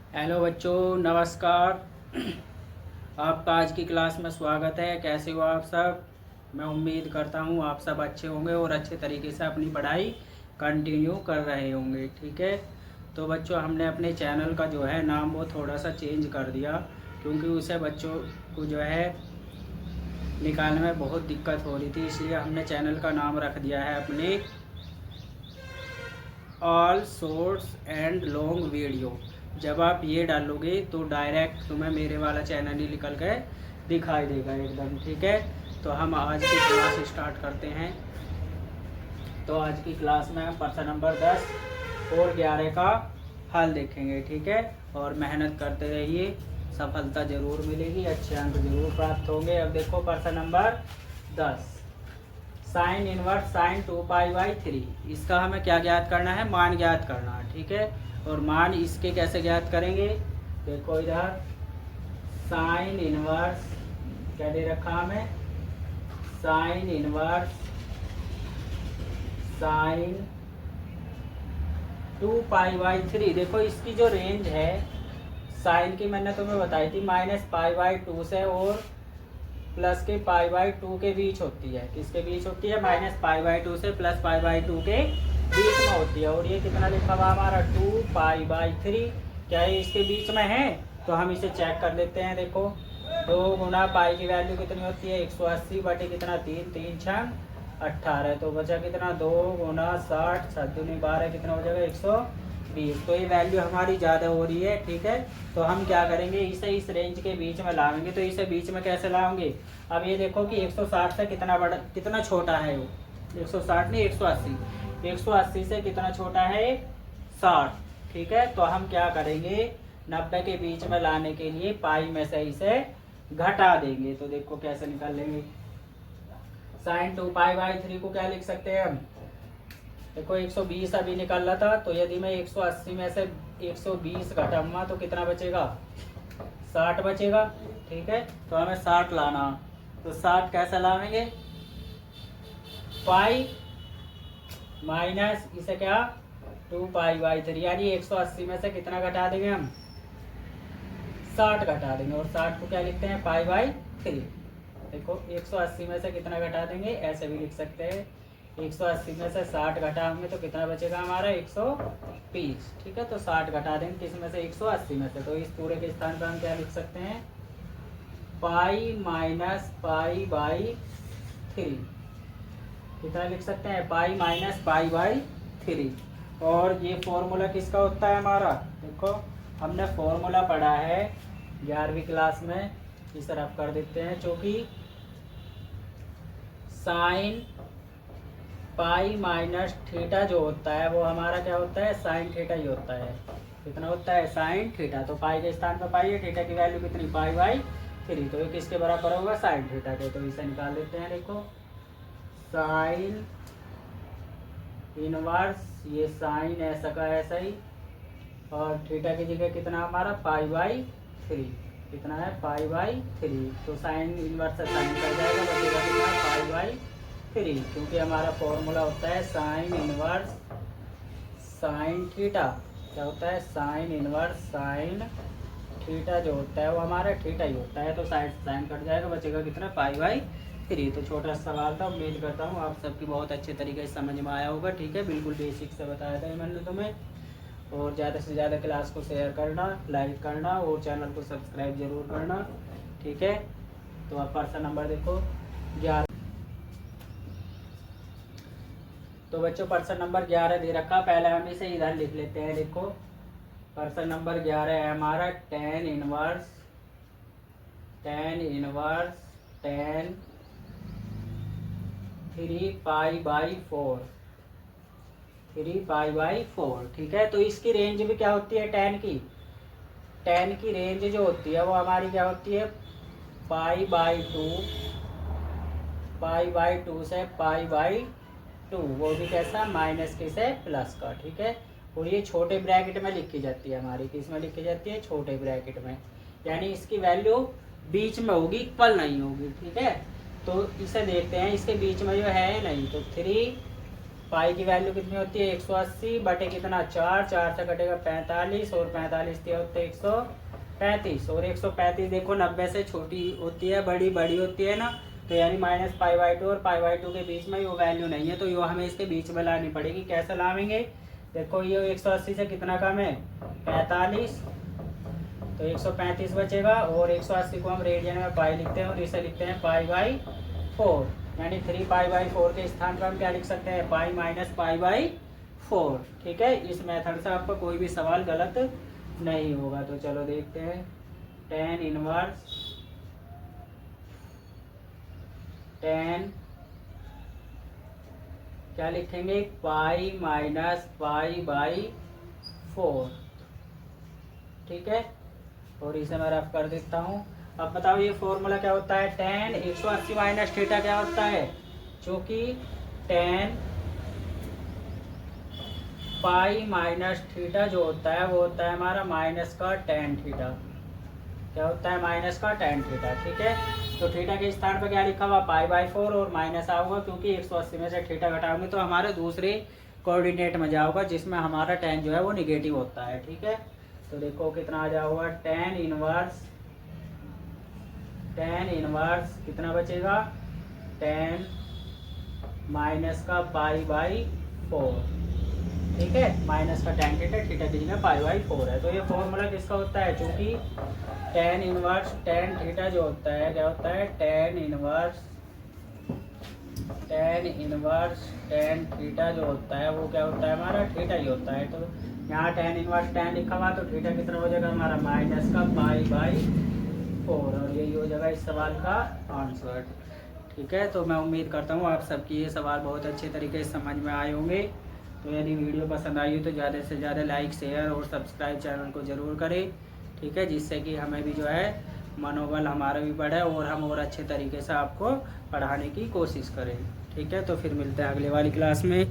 Hello बच्चों, नमस्कार। आपका आज की क्लास में स्वागत है। कैसे हो आप सब? मैं उम्मीद करता हूँ आप सब अच्छे होंगे और अच्छे तरीके से अपनी पढ़ाई कंटिन्यू कर रहे होंगे। ठीक है, तो बच्चों हमने अपने चैनल का जो है नाम वो थोड़ा सा चेंज कर दिया, क्योंकि उसे बच्चों को जो है निकालने में बहुत दिक्कत हो रही थी। इसलिए हमने चैनल का नाम रख दिया है अपने all shorts and long video. जब आप ये डालोगे तो डायरेक्ट तुम्हें मेरे वाला चैनल ही निकल के दिखाई देगा एकदम। ठीक है, तो हम आज की क्लास स्टार्ट करते हैं। तो आज की क्लास में हम प्रश्न नंबर 10 और 11 का हल देखेंगे। ठीक है, और मेहनत करते रहिए, सफलता जरूर मिलेगी, अच्छे अंक जरूर प्राप्त होंगे। अब देखो प्रश्न नंबर 10, साइन इनवर्स साइन 2π/3। इसका हमें क्या ज्ञात करना है? मान ज्ञात करना है। ठीक है, और मान इसके कैसे ज्ञात करेंगे? देखो इधर साइन इनवर्स क्या दे रखा हमें? Sine inverse sine 2π/3। देखो इसकी जो रेंज है साइन की मैंने तुम्हें बताई थी -π/2 से और प्लस के π/2 के बीच होती है। किसके बीच होती है? -π/2 से +π/2 के बीच में होती है। और ये कितना लिखा हुआ हमारा? 2π/3। क्या ये इसके बीच में है? तो हम इसे चेक कर लेते हैं। देखो 2 गुना पाई की वैल्यू कितनी होती है? 180 बटे कितना? 3, 3 6 18। तो बचा कितना? 2 गुना 60 7 दूनी 12, कितना हो जाएगा? 120। तो ये वैल्यू हमारी ज़्यादा हो रही है। ठीक है, तो हम क्या करेंगे? इसे इस रेंज के बीच में लाएंगे। तो इसे बीच में कैसे लाएंगे? अब ये देखो कि 160 से कितना बड़ा, कितना छोटा है वो? 160 नहीं, 180। 180 से कितना छोटा है? 60। ठीक है, तो हम क्या करेंगे? 90 के बीच में लाने के लिए पाई में से इसे घटा देंगे। तो देखो कैसे निकाल लेंगे। साइन 2π/3 को क्या लिख सकते हैं हम? देखो 120 अभी निकल रहा था, तो यदि मैं 180 में से 120 घटाऊंगा तो कितना बचेगा? 60 बचेगा। ठीक है, तो हमें 60 लाना। तो 60 कैसे लाएंगे? पाई माइनस इसे क्या? 2π/3, यानी 180 में से कितना घटा देंगे हम? 60 घटा देंगे। और 60 को क्या लिखते हैं? π/3। देखो 180 में से कितना घटा देंगे? ऐसे भी लिख सकते हैं। 180 में से 60 घटाएंगे तो कितना बचेगा हमारा? 120। ठीक है, तो 60 घटा देंगे किस में से? 180 में से। तो इस पूरे के स्थान पर हम क्या लिख सकते हैं? Pi minus π/3। कितना लिख सकते हैं? Pi minus π/3। और ये फॉर्मूला किसका होता है हमारा? देखो हमने फॉर्मूला पढ़ा है 11वीं क्लास में, इसे रफ कर देते हैं। चूँकि साइन पाई माइनस थीटा जो होता है वो हमारा क्या होता है? साइन थीटा ही होता है। कितना होता है? Sine theta. तो पाई के स्थान पर पाई है, थीटा की वैल्यू कितनी? π/3। तो ये किसके बराबर होगा? साइन थीटा के। तो इसे निकाल लेते हैं। देखो साइन इनवर्स, ये साइन ऐसा का ऐसा ही, और थीटा की जगह कितना हमारा? π/3। कितना है? π/3। तो साइन इनवर्स से साइन कर जाएगा, बचेगा कितना? π/3। क्योंकि हमारा फॉर्मूला होता है साइन इनवर्स साइन थीटा। क्या होता है? साइन इनवर्स साइन थीटा जो होता है वो हमारा थीटा ही होता है। तो साइन साइन कट जाएगा, बचेगा कितना? π/3। तो छोटा सवाल था, उम्मीद करता हूँ आप सबकी बहुत अच्छे तरीके से समझ में आया होगा। ठीक है, बिल्कुल बेसिक से बताया था मैंने तुम्हें। और ज़्यादा से ज़्यादा क्लास को शेयर करना, लाइक करना और चैनल को सब्सक्राइब जरूर करना। ठीक है, तो अब प्रश्न नंबर देखो 11। तो बच्चों प्रश्न नंबर 11 दे रखा, पहले हम इसे इधर लिख लेते हैं। देखो प्रश्न नंबर 11 है हमारा tan इनवर्स tan 3π/4। 3π/4। ठीक है, तो इसकी रेंज भी क्या होती है? tan की रेंज जो होती है वो हमारी क्या होती है? π/2 से π/2। वो भी कैसा? माइनस के से प्लस का। ठीक है, और ये छोटे ब्रैकेट में लिखी जाती है हमारी। किस में लिखी जाती है? छोटे ब्रैकेट में, यानी इसकी वैल्यू बीच में होगी, इक्वल नहीं होगी। ठीक है, तो इसे देखते हैं, इसके बीच में जो है नहीं, तो 3 पाई की वैल्यू कितनी होती है 180 बटे कितना 4, 4 से कटेगा 45 और 45 दिया होते 135 और 135 देखो 90 से छोटी होती है बड़ी बड़ी होती है ना, तो यानी -π/2 और π/2 के बीच में वो वैल्यू नहीं है, तो ये हमें इसके बीच में लानी पड़ेगी। कैसे लावेंगे, देखो ये 180 से कितना कम है 45, तो 135 बचेगा और 180 को हम रेडियन में पाई लिखते हैं और इसे लिखते हैं π/4, यानी 3π/4 के स्थान पर हम क्या लिख सकते हैं पाई माइनस π/4। ठीक है, इस मेथड से आपका कोई भी सवाल गलत नहीं होगा। तो चलो देखते हैं tan इनवर्स tan क्या लिखेंगे पाई माइनस π/4। ठीक है, और इसे मैं रफ कर देता हूँ। अब बताओ ये फॉर्मूला क्या होता है, tan 180 माइनस थीटा क्या होता है, क्योंकि tan पाई माइनस थीटा जो होता है वो होता है हमारा माइनस का tan थीटा। क्या होता है माइनस का tan थीटा। ठीक है, तो थीटा के स्थान पर क्या लिखा हुआ π/4 और माइनस आऊंगा क्योंकि 180 में से थीटा घटाओगे तो हमारे दूसरे कोऑर्डिनेट में जाओगा जिसमें हमारा tan जो है वो निगेटिव होता है। ठीक है, तो देखो कितना आ जाओगा tan इनवर्स कितना बचेगा tan माइनस का π/4। ठीक है, माइनस का tan थीटा, थीटा की जगह π/4 है। तो ये फॉर्मूला किसका होता है, चूंकि tan इनवर्स tan थीटा जो होता है क्या होता है tan इनवर्स tan थीटा जो होता है वो क्या होता है हमारा थीटा ही होता है। तो यहाँ tan इनवर्स tan लिखा हुआ तो थीटा कितना हो जाएगा हमारा माइनस का π/4 और यही हो जाएगा इस सवाल का आंसर। ठीक है, तो मैं उम्मीद करता हूँ आप सबकी ये सवाल बहुत अच्छे तरीके से समझ में आए होंगे। तो यदि वीडियो पसंद आई हो तो ज़्यादा से ज़्यादा लाइक शेयर और सब्सक्राइब चैनल को ज़रूर करें। ठीक है, जिससे कि हमें भी जो है मनोबल हमारा भी बढ़े और हम और अच्छे तरीके से आपको पढ़ाने की कोशिश करें। ठीक है, तो फिर मिलते हैं अगले वाली क्लास में।